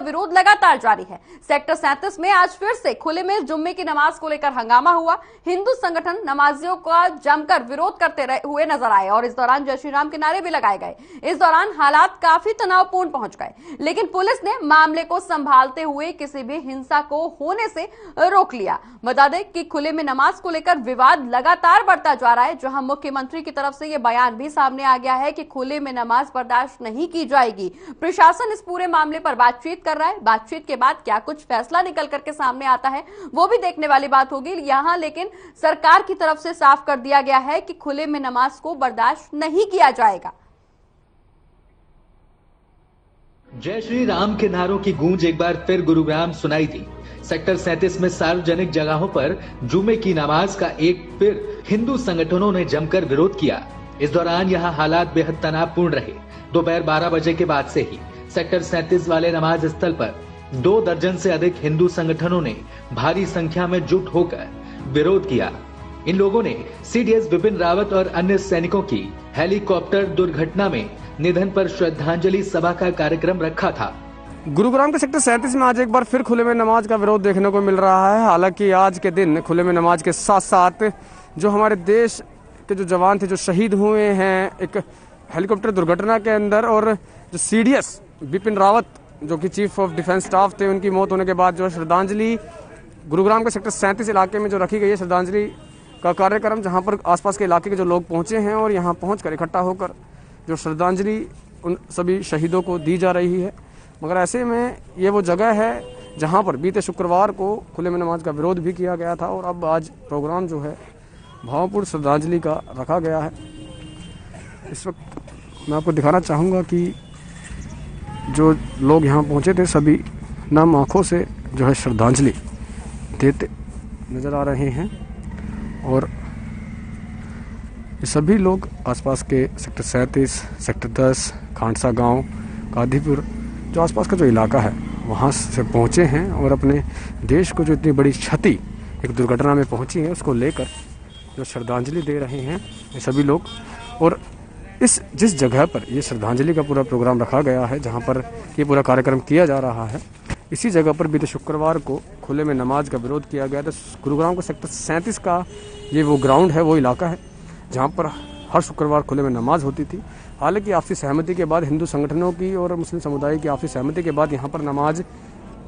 विरोध लगातार जारी है। सेक्टर 37 में आज फिर से खुले में जुम्मे की नमाज को लेकर हंगामा हुआ। हिंदू संगठन नमाजियों का जमकर विरोध करते हुए नजर आए और इस दौरान जय श्री राम के नारे भी लगाए गए। इस दौरान हालात काफी तनावपूर्ण पहुंच गए, लेकिन पुलिस ने मामले को संभालते हुए किसी भी हिंसा को होने से रोक लिया। बता दें कि खुले में नमाज को लेकर विवाद लगातार बढ़ता जा रहा है, जहां मुख्यमंत्री की तरफ से यह बयान भी सामने आ गया है कि खुले में नमाज बर्दाश्त नहीं की जाएगी। प्रशासन इस पूरे मामले पर बातचीत कर रहा है। बातचीत के बाद क्या कुछ फैसला निकल करके सामने आता है वो भी देखने वाली बात होगी। यहां लेकिन सरकार की तरफ से साफ कर दिया गया है कि खुले में नमाज को बर्दाश्त नहीं किया जाएगा। जय श्री राम के नारों की गूंज एक बार फिर गुरुग्राम सुनाई दी। सेक्टर 37 में सार्वजनिक जगहों पर जुमे की नमाज का एक फिर हिंदू संगठनों ने जमकर विरोध किया। इस दौरान यहाँ हालात बेहद तनावपूर्ण रहे। दोपहर 12 बजे के बाद से ही सेक्टर 37 वाले नमाज स्थल पर 2 दर्जन से अधिक हिंदू संगठनों ने भारी संख्या में जुट होकर विरोध किया। इन लोगों ने सीडीएस विपिन रावत और अन्य सैनिकों की हेलीकॉप्टर दुर्घटना में निधन पर श्रद्धांजलि सभा का कार्यक्रम रखा था। गुरुग्राम के सेक्टर 37 में आज एक बार फिर खुले में नमाज का विरोध देखने को मिल रहा है। हालांकि आज के दिन खुले में नमाज के साथ साथ जो हमारे देश के जो जवान थे जो शहीद हुए हैं एक हेलीकॉप्टर दुर्घटना के अंदर, और जो सीडीएस विपिन रावत जो कि चीफ ऑफ डिफेंस स्टाफ थे, उनकी मौत होने के बाद जो श्रद्धांजलि गुरुग्राम के सेक्टर 37 इलाके में जो रखी गई है श्रद्धांजलि का कार्यक्रम, जहां पर आसपास के इलाके के जो लोग पहुंचे हैं और यहां पहुंचकर इकट्ठा होकर जो श्रद्धांजलि उन सभी शहीदों को दी जा रही है। मगर ऐसे में ये वो जगह है जहां पर बीते शुक्रवार को खुले में नमाज का विरोध भी किया गया था और अब आज प्रोग्राम जो है भावपूर्ण श्रद्धांजलि का रखा गया है। इस वक्त मैं आपको दिखाना चाहूँगा कि जो लोग यहाँ पहुँचे थे सभी नम आँखों से जो है श्रद्धांजलि देते नज़र आ रहे हैं, और ये सभी लोग आसपास के सेक्टर 37, सेक्टर 10, खांडसा गांव, कादीपुर जो आसपास का जो इलाका है वहाँ से पहुँचे हैं और अपने देश को जो इतनी बड़ी क्षति एक दुर्घटना में पहुँची है उसको लेकर जो श्रद्धांजलि दे रहे हैं ये सभी लोग। और जिस जगह पर ये श्रद्धांजलि का पूरा प्रोग्राम रखा गया है, जहाँ पर ये पूरा कार्यक्रम किया जा रहा है, इसी जगह पर बीते शुक्रवार को खुले में नमाज का विरोध किया गया था। गुरुग्राम के सेक्टर 37 का ये वो ग्राउंड है, वो इलाका है जहाँ पर हर शुक्रवार खुले में नमाज होती थी। हालांकि आपसी सहमति के बाद हिंदू संगठनों की और मुस्लिम समुदाय की आपसी सहमति के बाद यहाँ पर नमाज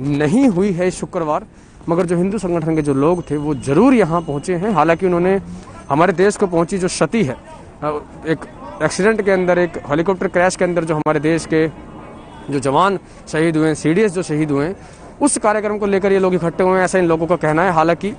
नहीं हुई है इस शुक्रवार, मगर जो हिंदू संगठन के जो लोग थे वो जरूर यहाँ पहुँचे हैं। हालांकि उन्होंने हमारे देश को पहुँची जो क्षति है, एक एक्सीडेंट के अंदर, एक हेलीकॉप्टर क्रैश के अंदर जो हमारे देश के जो जवान शहीद हुए हैं, सीडीएस जो शहीद हुए हैं, उस कार्यक्रम को लेकर ये लोग इकट्ठे हुए हैं, ऐसा इन लोगों का कहना है। हालांकि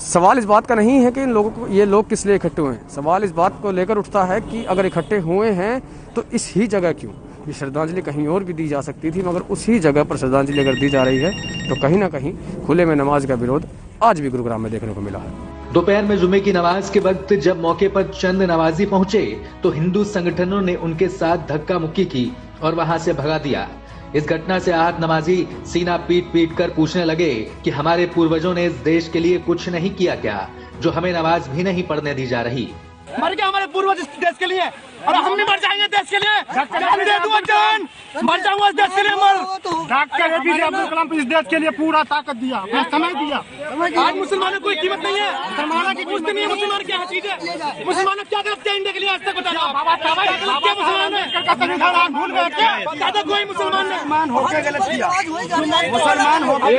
सवाल इस बात का नहीं है कि इन लोगों को ये लोग किस लिए इकट्ठे हुए हैं, सवाल इस बात को लेकर उठता है कि अगर इकट्ठे हुए हैं तो इस ही जगह क्यों? ये श्रद्धांजलि कहीं और भी दी जा सकती थी, मगर उसी जगह पर श्रद्धांजलि अगर दी जा रही है तो कहीं ना कहीं खुले में नमाज का विरोध आज भी गुरुग्राम में देखने को मिला है। दोपहर में जुमे की नमाज के वक्त जब मौके पर चंद नमाजी पहुंचे तो हिंदू संगठनों ने उनके साथ धक्का मुक्की की और वहां से भगा दिया। इस घटना से आहत नमाजी सीना पीट पीट कर पूछने लगे कि हमारे पूर्वजों ने इस देश के लिए कुछ नहीं किया क्या, जो हमें नमाज भी नहीं पढ़ने दी जा रही। मर गए हमारे पूर्वज इस देश के लिए और हम भी मर जाएंगे देश के लिए। जान दे दूंगा, जान मर जाऊंगा इस देश के लिए। डॉक्टर एपीजे अब्दुल कलाम इस देश के लिए पूरा ताकत दिया, अपना समय दिया। आज मुसलमानों को कोई कीमत नहीं है, मुसलमानों की कुछ नहीं है। मुसलमान क्या चीज है? मुसलमान क्या करते हैं इंडिया के लिए आज तक बताया? मुसलमान भूल गए क्या? कोई मुसलमान होकर गलत किया, मुसलमान होकर।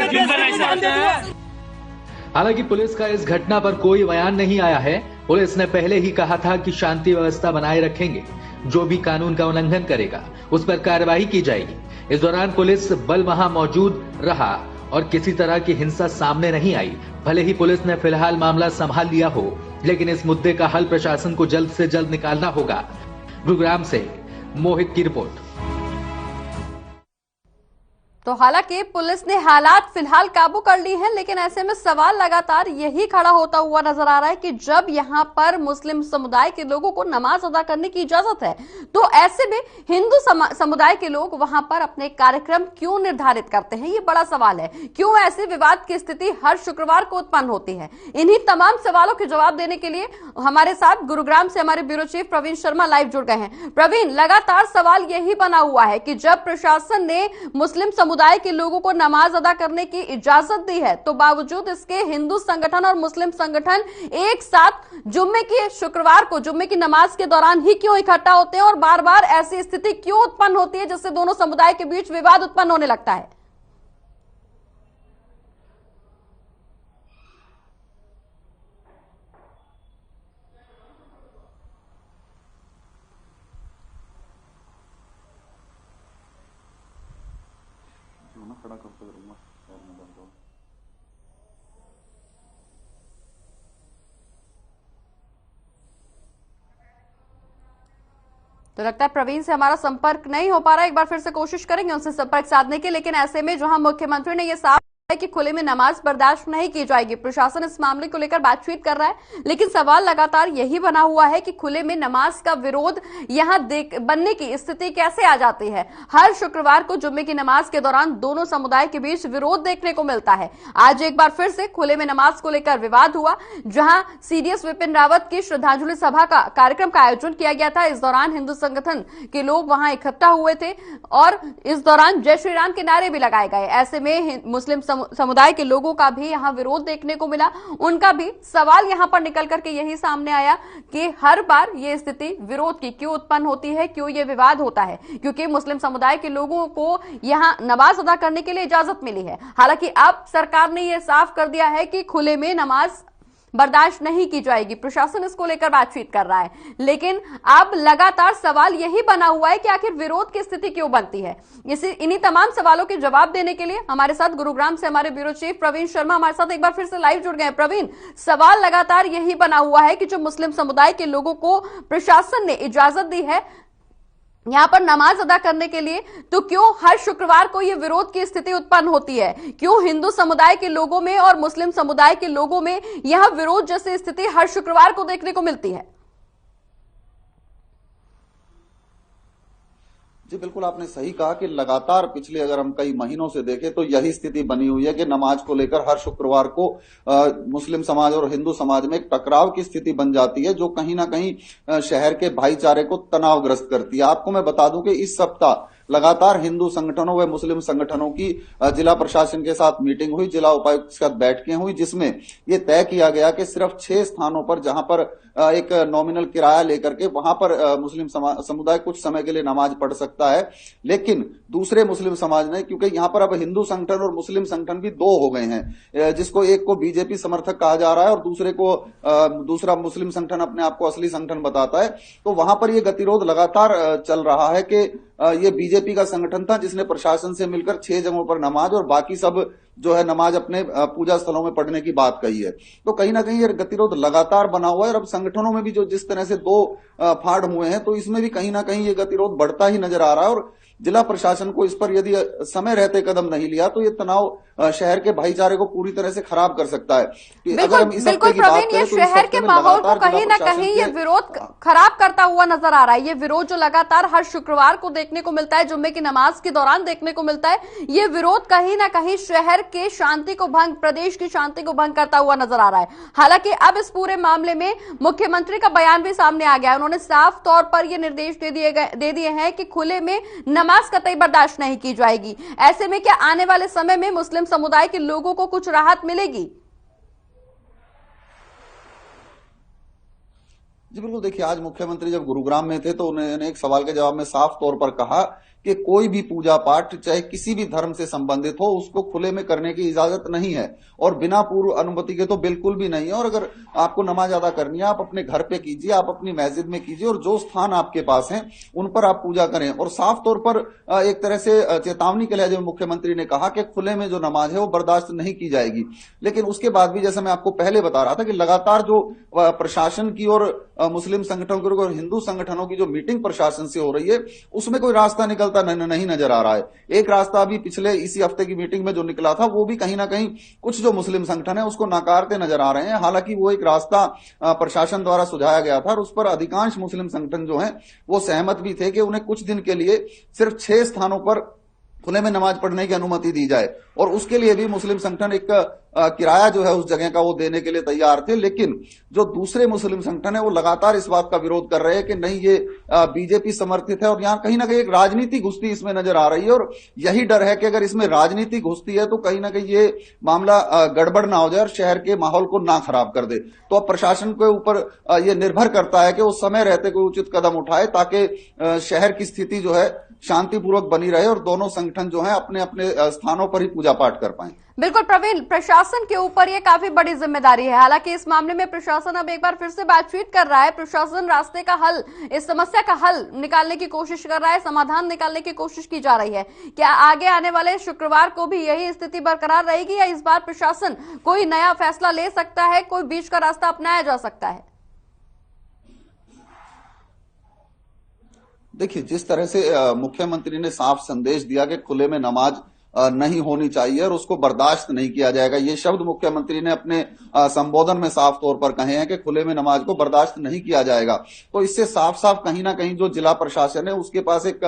हालांकि पुलिस का इस घटना पर कोई बयान नहीं आया है। पुलिस ने पहले ही कहा था कि शांति व्यवस्था बनाए रखेंगे, जो भी कानून का उल्लंघन करेगा उस पर कार्रवाई की जाएगी। इस दौरान पुलिस बल वहां मौजूद रहा और किसी तरह की हिंसा सामने नहीं आई। भले ही पुलिस ने फिलहाल मामला संभाल लिया हो, लेकिन इस मुद्दे का हल प्रशासन को जल्द से जल्द निकालना होगा। गुरुग्राम से मोहित की रिपोर्ट। तो हालांकि पुलिस ने हालात फिलहाल काबू कर ली हैं, लेकिन ऐसे में सवाल लगातार यही खड़ा होता हुआ नजर आ रहा है कि जब यहां पर मुस्लिम समुदाय के लोगों को नमाज अदा करने की इजाजत है, तो ऐसे में हिंदू समुदाय के लोग वहां पर अपने कार्यक्रम क्यों निर्धारित करते हैं? ये बड़ा सवाल है। क्यों ऐसे विवाद की स्थिति हर शुक्रवार को उत्पन्न होती है? इन्हीं तमाम सवालों के जवाब देने के लिए हमारे साथ गुरुग्राम से हमारे bureau chief Praveen Sharma live जुड़ गए हैं। प्रवीण, लगातार सवाल यही बना हुआ है कि जब प्रशासन ने मुस्लिम समुदाय के लोगों को नमाज अदा करने की इजाजत दी है, तो बावजूद इसके हिंदू संगठन और मुस्लिम संगठन एक साथ शुक्रवार को जुम्मे की नमाज के दौरान ही क्यों इकट्ठा होते हैं और बार बार ऐसी स्थिति क्यों उत्पन्न होती है जिससे दोनों समुदाय के बीच विवाद उत्पन्न होने लगता है? खड़ा कब तक रहूंगा? तो लगता है प्रवीण से हमारा संपर्क नहीं हो पा रहा है। एक बार फिर से कोशिश करेंगे उनसे संपर्क साधने की, लेकिन ऐसे में जहां मुख्यमंत्री ने यह साफ है कि खुले में नमाज बर्दाश्त नहीं की जाएगी, प्रशासन इस मामले को लेकर बातचीत कर रहा है, लेकिन सवाल लगातार यही बना हुआ है कि खुले में नमाज का विरोध यहां बनने की स्थिति कैसे आ जाती है? हर शुक्रवार को जुम्मे की नमाज के दौरान दोनों समुदाय के बीच विरोध देखने को मिलता है। आज एक बार फिर से खुले में नमाज को लेकर विवाद हुआ, जहां सीडीएस विपिन रावत की श्रद्धांजलि सभा का कार्यक्रम का आयोजन किया गया था। इस दौरान हिंदू संगठन के लोग वहां इकट्ठा हुए थे और इस दौरान जय श्री राम के नारे भी लगाए गए। ऐसे में मुस्लिम समुदाय के लोगों का भी यहां विरोध देखने को मिला। उनका भी सवाल यहां पर निकल करके यही सामने आया कि हर बार ये स्थिति विरोध की क्यों उत्पन्न होती है, क्यों ये विवाद होता है? क्योंकि मुस्लिम समुदाय के लोगों को यहां नमाज अदा करने के लिए इजाजत मिली है। हालांकि अब सरकार ने यह साफ कर दिया है कि खुले में नमाज बर्दाश्त नहीं की जाएगी। प्रशासन इसको लेकर बातचीत कर रहा है, लेकिन अब लगातार सवाल यही बना हुआ है कि आखिर विरोध की स्थिति क्यों बनती है। इन्हीं तमाम सवालों के जवाब देने के लिए हमारे साथ गुरुग्राम से हमारे ब्यूरो चीफ प्रवीण शर्मा हमारे साथ एक बार फिर से लाइव जुड़ गए हैं। प्रवीण, सवाल लगातार यही बना हुआ है कि जो मुस्लिम समुदाय के लोगों को प्रशासन ने इजाजत दी है यहां पर नमाज अदा करने के लिए, तो क्यों हर शुक्रवार को यह विरोध की स्थिति उत्पन्न होती है? क्यों हिंदू समुदाय के लोगों में और मुस्लिम समुदाय के लोगों में यह विरोध जैसी स्थिति हर शुक्रवार को देखने को मिलती है? जी बिल्कुल, आपने सही कहा कि लगातार पिछले अगर हम कई महीनों से देखें तो यही स्थिति बनी हुई है कि नमाज को लेकर हर शुक्रवार को मुस्लिम समाज और हिंदू समाज में एक टकराव की स्थिति बन जाती है, जो कहीं ना कहीं शहर के भाईचारे को तनावग्रस्त करती है। आपको मैं बता दूं कि इस सप्ताह लगातार हिंदू संगठनों व मुस्लिम संगठनों की जिला प्रशासन के साथ मीटिंग हुई, जिला उपायुक्त के साथ बैठकें हुई, जिसमें ये तय किया गया कि सिर्फ 6 स्थानों पर जहां पर एक नॉमिनल किराया लेकर के वहां पर मुस्लिम समुदाय कुछ समय के लिए नमाज पढ़ सकता है। लेकिन दूसरे मुस्लिम समाज ने, क्योंकि यहां पर अब हिंदू संगठन और मुस्लिम संगठन भी 2 हो गए हैं, जिसको एक को बीजेपी समर्थक कहा जा रहा है और दूसरे को दूसरा मुस्लिम संगठन अपने आप को असली संगठन बताता है, तो वहां पर यह गतिरोध लगातार चल रहा है कि ये बीजेपी का संगठन था जिसने प्रशासन से मिलकर 6 जगहों पर नमाज और बाकी सब जो है नमाज अपने पूजा स्थलों में पढ़ने की बात कही है। तो कहीं ना कहीं ये गतिरोध लगातार बना हुआ है और अब संगठनों में भी जो जिस तरह से 2 फाड़ हुए हैं, तो इसमें भी कहीं ना कहीं ये गतिरोध बढ़ता ही नजर आ रहा है। और जिला प्रशासन को इस पर यदि समय रहते कदम नहीं लिया तो ये तनाव शहर के भाईचारे को पूरी तरह से खराब कर सकता है। बिल्कुल प्रवीण, ये शहर के माहौल को कहीं ना कहीं ये विरोध खराब करता हुआ नजर आ रहा है। ये विरोध जो लगातार हर शुक्रवार को देखने को मिलता है, जुम्मे की नमाज के दौरान देखने को मिलता है, ये विरोध कहीं ना कहीं शहर के शांति को भंग, प्रदेश की शांति को भंग करता हुआ नजर आ रहा है। हालांकि अब इस पूरे मामले में मुख्यमंत्री का बयान भी सामने आ गया है। उन्होंने साफ तौर पर यह निर्देश दे दिए हैं कि खुले में नमाज कतई बर्दाश्त नहीं की जाएगी। ऐसे में क्या आने वाले समय में मुस्लिम समुदाय के लोगों को कुछ राहत मिलेगी? जी बिल्कुल, देखिए आज मुख्यमंत्री जब गुरुग्राम में थे तो उन्होंने एक सवाल के जवाब में साफ तौर पर कहा कि कोई भी पूजा पाठ चाहे किसी भी धर्म से संबंधित हो उसको खुले में करने की इजाजत नहीं है और बिना पूर्व अनुमति के तो बिल्कुल भी नहीं है। और अगर आपको नमाज अदा करनी है आप अपने घर पे कीजिए, आप अपनी मस्जिद में कीजिए और जो स्थान आपके पास हैं उन पर आप पूजा करें। और साफ तौर पर एक तरह से चेतावनी के लहजे में मुख्यमंत्री ने कहा कि खुले में जो नमाज है वो बर्दाश्त नहीं की जाएगी। लेकिन उसके बाद भी जैसे मैं आपको पहले बता रहा था कि लगातार जो प्रशासन की और मुस्लिम संगठनों की और हिंदू संगठनों की जो मीटिंग प्रशासन से हो रही है उसमें कोई रास्ता निकलता निकलता नहीं नजर आ रहा है। एक रास्ता अभी पिछले इसी हफ्ते की मीटिंग में जो निकला था वो भी कहीं ना कहीं कुछ जो मुस्लिम संगठन है उसको नकारते नजर आ रहे हैं। हालांकि वो एक रास्ता प्रशासन द्वारा सुझाया गया था और उस पर अधिकांश मुस्लिम संगठन जो हैं वो सहमत भी थे कि उन्हें कुछ दिन के लिए सिर्फ 6 स्थानों पर खुले में नमाज पढ़ने की अनुमति दी जाए, और उसके लिए भी मुस्लिम संगठन एक किराया जो है उस जगह का वो देने के लिए तैयार थे। लेकिन जो दूसरे मुस्लिम संगठन है वो लगातार इस बात का विरोध कर रहे हैं कि नहीं, ये बीजेपी समर्थित है और यहाँ कहीं ना कहीं एक राजनीति घुसती इसमें नजर आ रही है। और यही डर है कि अगर इसमें राजनीति घुसती है तो कहीं ना कहीं ये मामला गड़बड़ ना हो जाए और शहर के माहौल को ना खराब कर दे। तो अब प्रशासन के ऊपर ये निर्भर करता है कि वो समय रहते कोई उचित कदम उठाए ताकि शहर की स्थिति जो है शांतिपूर्वक बनी रहे और दोनों संगठन जो है अपने अपने स्थानों पर ही पूजा पाठ कर पाए। बिल्कुल प्रवीण, प्रशासन के ऊपर ये काफी बड़ी जिम्मेदारी है। हालांकि इस मामले में प्रशासन अब एक बार फिर से बातचीत कर रहा है। प्रशासन रास्ते का हल, इस समस्या का हल निकालने की कोशिश कर रहा है, समाधान निकालने की कोशिश की जा रही है। क्या आगे आने वाले शुक्रवार को भी यही स्थिति बरकरार रहेगी या इस बार प्रशासन कोई नया फैसला ले सकता है, कोई बीच का रास्ता अपनाया जा सकता है? देखिए, जिस तरह से मुख्यमंत्री ने साफ संदेश दिया कि खुले में नमाज नहीं होनी चाहिए और उसको बर्दाश्त नहीं किया जाएगा, ये शब्द मुख्यमंत्री ने अपने संबोधन में साफ तौर पर कहे हैं कि खुले में नमाज को बर्दाश्त नहीं किया जाएगा। तो इससे साफ साफ कहीं ना कहीं जो जिला प्रशासन है उसके पास एक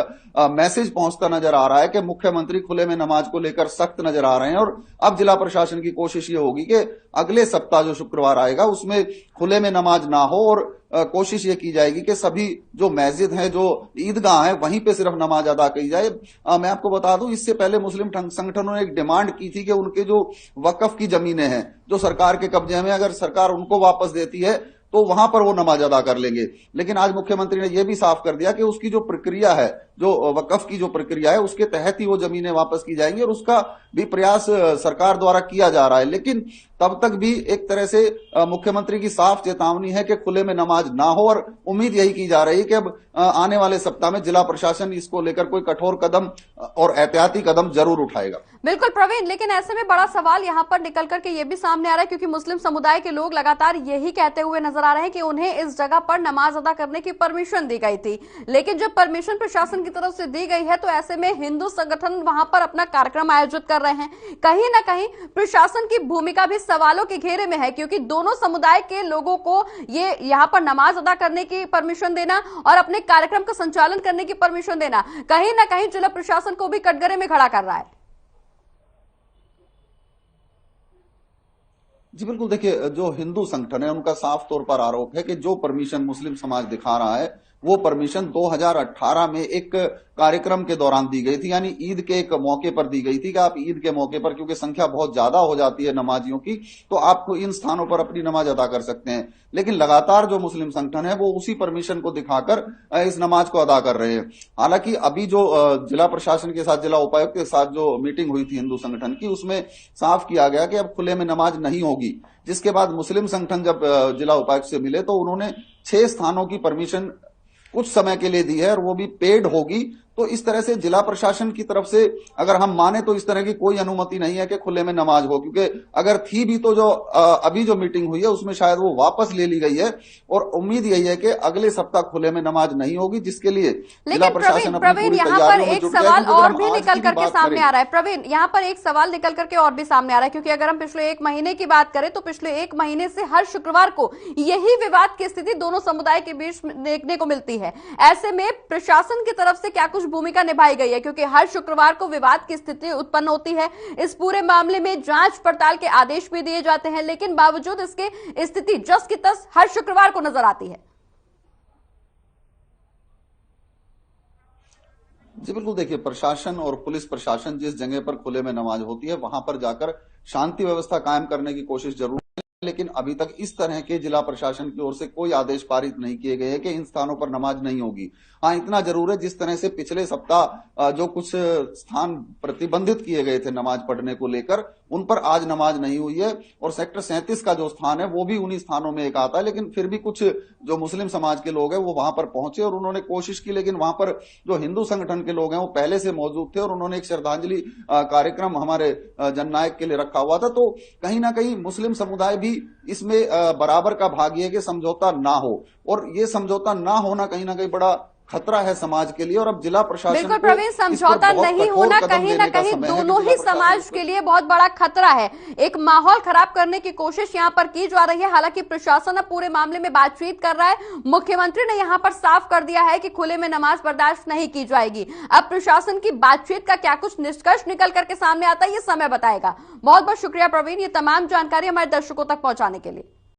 मैसेज पहुंचता नजर आ रहा है कि मुख्यमंत्री खुले में नमाज को लेकर सख्त नजर आ रहे हैं। और अब जिला प्रशासन की कोशिश ये होगी कि अगले सप्ताह जो शुक्रवार आएगा उसमें खुले में नमाज ना हो और कोशिश ये की जाएगी कि सभी जो मस्जिद हैं, जो ईदगाह है, वहीं पे सिर्फ नमाज अदा की जाए। मैं आपको बता दूं, इससे पहले मुस्लिम संगठनों ने एक डिमांड की थी कि उनके जो वक्फ की जमीनें हैं जो सरकार के कब्जे में, अगर सरकार उनको वापस देती है तो वहां पर वो नमाज अदा कर लेंगे। लेकिन आज मुख्यमंत्री ने यह भी साफ कर दिया कि उसकी जो प्रक्रिया है, जो वक्फ की जो प्रक्रिया है, उसके तहत ही वो जमीनें वापस की जाएंगी और उसका भी प्रयास सरकार द्वारा किया जा रहा है। लेकिन तब तक भी एक तरह से मुख्यमंत्री की साफ चेतावनी है कि खुले में नमाज ना हो और उम्मीद यही की जा रही है कि अब आने वाले सप्ताह में जिला प्रशासन इसको लेकर कोई कठोर कदम और एहतियाती कदम जरूर उठाएगा। बिल्कुल प्रवीण, लेकिन ऐसे में बड़ा सवाल यहाँ पर निकल करके ये भी सामने आ रहा है, क्योंकि मुस्लिम समुदाय के लोग लगातार यही कहते हुए नजर आ रहे हैं कि उन्हें इस जगह पर नमाज अदा करने की परमिशन दी गई थी। लेकिन जब परमिशन प्रशासन की तरफ से दी गई है तो ऐसे में हिंदू संगठन वहां पर अपना कार्यक्रम आयोजित कर रहे हैं। कहीं ना कहीं प्रशासन की भूमिका भी सवालों के घेरे में है, क्योंकि दोनों समुदाय के लोगों को ये यहाँ पर नमाज अदा करने की परमिशन देना और अपने कार्यक्रम का संचालन करने की परमिशन देना कहीं ना कहीं जिला प्रशासन को भी कटघरे में खड़ा कर रहा है। जी बिल्कुल, देखिए, जो हिंदू संगठन है उनका साफ तौर पर आरोप है कि जो परमिशन मुस्लिम समाज दिखा रहा है वो परमिशन 2018 में एक कार्यक्रम के दौरान दी गई थी, यानी ईद के एक मौके पर दी गई थी कि आप ईद के मौके पर, क्योंकि संख्या बहुत ज्यादा हो जाती है नमाजियों की, तो आप इन स्थानों पर अपनी नमाज अदा कर सकते हैं। लेकिन लगातार जो मुस्लिम संगठन है वो उसी परमिशन को दिखाकर इस नमाज को अदा कर रहे हैं। हालांकि अभी जो जिला प्रशासन के साथ, जिला उपायुक्त के साथ जो मीटिंग हुई थी हिंदू संगठन की, उसमें साफ किया गया कि अब खुले में नमाज नहीं होगी। जिसके बाद मुस्लिम संगठन जब जिला उपायुक्त से मिले तो उन्होंने 6 स्थानों की परमिशन कुछ समय के लिए दी है और वो भी पेड होगी। तो इस तरह से जिला प्रशासन की तरफ से अगर हम माने तो इस तरह की कोई अनुमति नहीं है कि खुले में नमाज हो, क्योंकि अगर थी भी तो जो अभी जो मीटिंग हुई है उसमें शायद वो वापस ले ली गई है। और उम्मीद यही है कि अगले सप्ताह खुले में नमाज नहीं होगी, जिसके लिए जिला प्रशासन प्रवीण यहाँ पर एक सवाल और भी निकल करके सामने आ रहा है। प्रवीण, यहाँ पर एक सवाल निकल करके और भी सामने आ रहा है, क्योंकि अगर हम पिछले 1 महीने की बात करें तो पिछले 1 महीने से हर शुक्रवार को यही विवाद की स्थिति दोनों समुदाय के बीच देखने को मिलती है। ऐसे में प्रशासन की तरफ से क्या कुछ भूमिका निभाई गई है, क्योंकि हर शुक्रवार को विवाद की स्थिति उत्पन्न होती है। इस पूरे मामले में जांच पड़ताल के आदेश भी दिए जाते हैं, लेकिन बावजूद इसके स्थिति जस की तस हर शुक्रवार को नजर आती है। जी बिल्कुल, देखिए, प्रशासन और पुलिस प्रशासन जिस जगह पर खुले में नमाज होती है वहां पर जाकर शांति व्यवस्था कायम करने की कोशिश जरूर, लेकिन अभी तक इस तरह के जिला प्रशासन की ओर से कोई आदेश पारित नहीं किए गए हैं कि इन स्थानों पर नमाज नहीं होगी। हाँ, इतना जरूर है, जिस तरह से पिछले सप्ताह जो कुछ स्थान प्रतिबंधित किए गए थे नमाज पढ़ने को लेकर, उन पर आज नमाज नहीं हुई है। और सेक्टर 37 का जो स्थान है वो भी उन्हीं स्थानों में एक आता है, लेकिन फिर भी कुछ जो मुस्लिम समाज के लोग हैं वो वहां पर पहुंचे और उन्होंने कोशिश की। लेकिन वहां पर जो हिंदू संगठन के लोग हैं वो पहले से मौजूद थे और उन्होंने एक श्रद्धांजलि कार्यक्रम हमारे जननायक के लिए रखा हुआ था। तो कहीं ना कहीं मुस्लिम समुदाय भी इसमें बराबर का भागी है कि समझौता ना हो, और ये समझौता ना होना कहीं ना कहीं बड़ा खतरा है समाज के लिए। और अब जिला प्रशासन बिल्कुल प्रवीण, समझौता नहीं होना कहीं ना कहीं दोनों ही समाज के लिए बहुत बड़ा खतरा है। एक माहौल खराब करने की कोशिश यहां पर की जा रही है। हालांकि प्रशासन अब पूरे मामले में बातचीत कर रहा है। मुख्यमंत्री ने यहां पर साफ कर दिया है कि खुले में नमाज बर्दाश्त नहीं की जाएगी। अब प्रशासन की बातचीत का क्या कुछ निष्कर्ष निकल करके सामने आता है, ये समय बताएगा। बहुत बहुत शुक्रिया प्रवीण, ये तमाम जानकारी हमारे दर्शकों तक पहुंचाने के लिए।